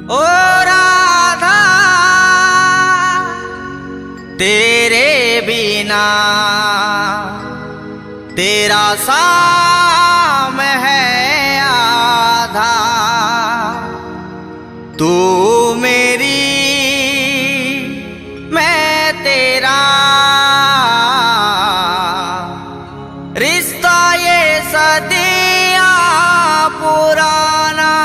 ओ राधा तेरे बिना तेरा साम है आधा। तू मेरी मैं तेरा रिश्ता ये सदियां पुराना।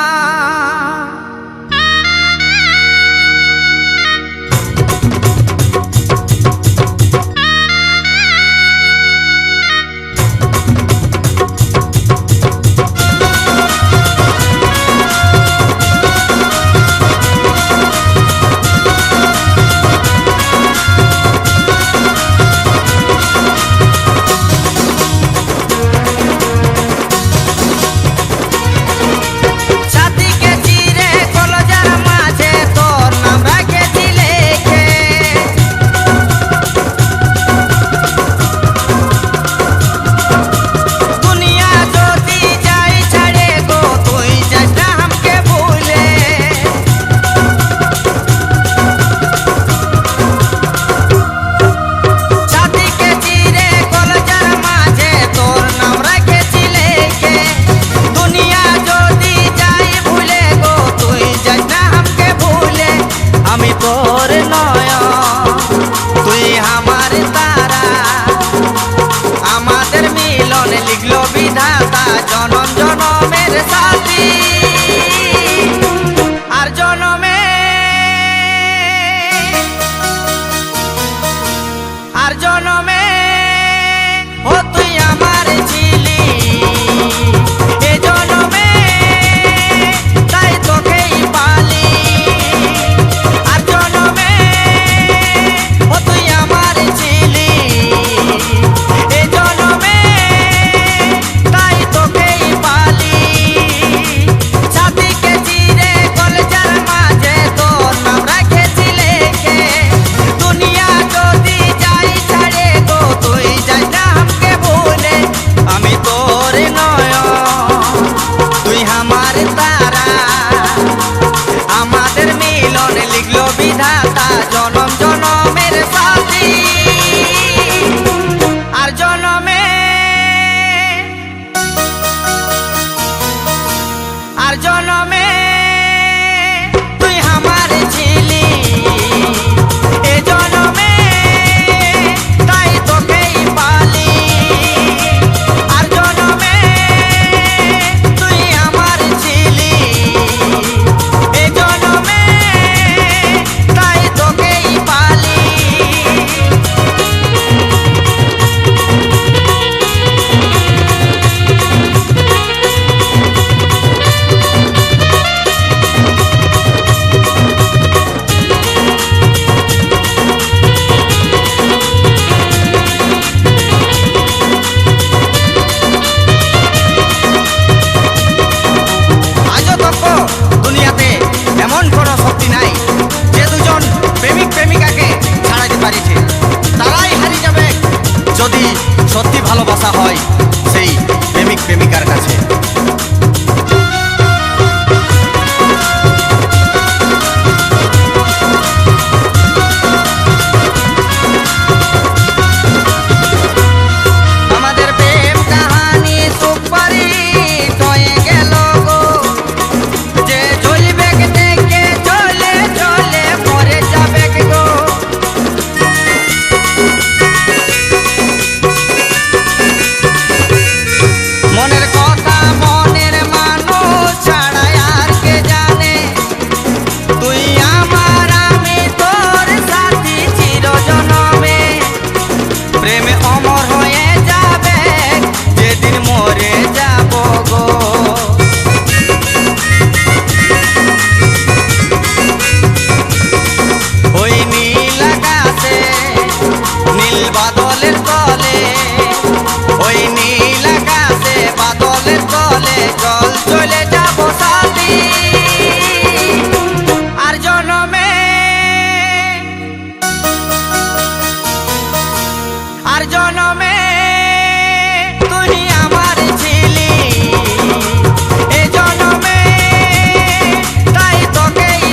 लिखलो विधाता जनम जनमेर साथी আর জনমে আর জনমে ও তুই আমার ছিলি এ জনমে তাই তোকেই পালি। আর জনমে ও তুই আমার ছিলি এ জনমে लिखलो विधाता जनम जनमेर साथी আর জনমে আর জনমে তুই আমার ছিলি এ জনমে তাই তোকেই পালি। আর জনমে তুই আমার ছিলি এ জনমে দুনিয়াতে এমন কোনো শক্তি নাই যে দুজন প্রেমিক প্রেমিকাকে ছাড়াতে পারিছে। তারাই হারিয়ে যাবে যদি সত্যি ভালোবাসা হয় সেই প্রেমিক প্রেমিকার কাছে। আমাদের প্রেম কাহানি সুপারিট হয়ে গেল গো, যে জ্বলবে দেখে চলে চলে মরে যাবে গো। মনের কথা মনের মানুষ ছাড়া আর কে জানে, তুই আমার আমি তোর সাথী চিরজনমে। প্রেমে অমর হয়ে যাবে যেদিন মরে যাব গো। ওই নীল আকাশে নীল বাদলের তলে, ওই নীল আকাশে বাদলের তলে জল চলে যাব সাথী আর জনমে। আর জনমে তুই আমার ছিলি এ জনমে তাই তোকেই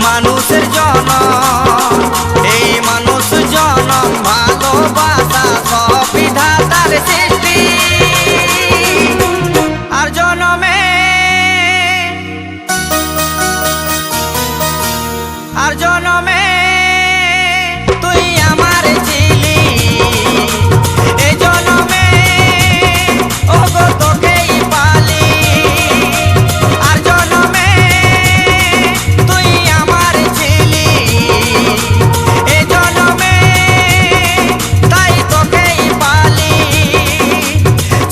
মানুষের জনম, এই মানুষ জনম ভালোবাসা সব বিধাতার সৃষ্টি। আর জনমে আর জনমে তুই আমার ছিলি, এ জনমে ওগো তোকেই পালি। আর জনমে তুই আমার ছিলি, এ জনমে তাই তোকেই পালি।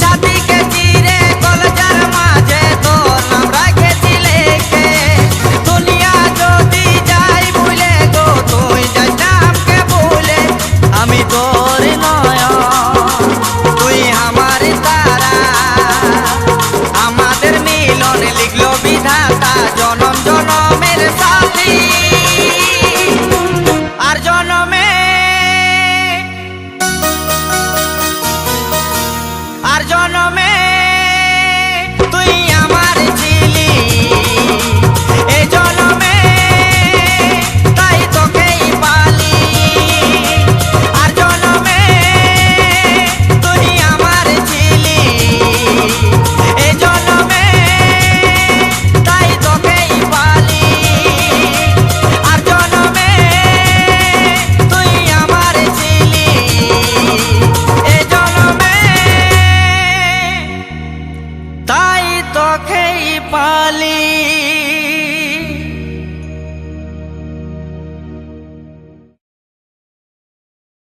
ছাতিকে চিরে কলজার মাঝে তোর নাম রাখেছি লেখে। দুনিয়া যদি যাই ভুলে গো তুই যাই নামকে ভুলে। আমি তোর নয়ন, তুই আমার তারা, আমাদের মিলন লিখলো বিধাতা জনম জনমের সাথী। আর জনমে আর জনমে তুই আমার ছিলি, এ জনমে তাই তোকেই পালি। আর জনমে তুই আমার ছিলি, এ জনমে তাই তোকেই পালি। আর জনমে তুই আমার ছিলি, এ জনমে তাই তোকেই পালি।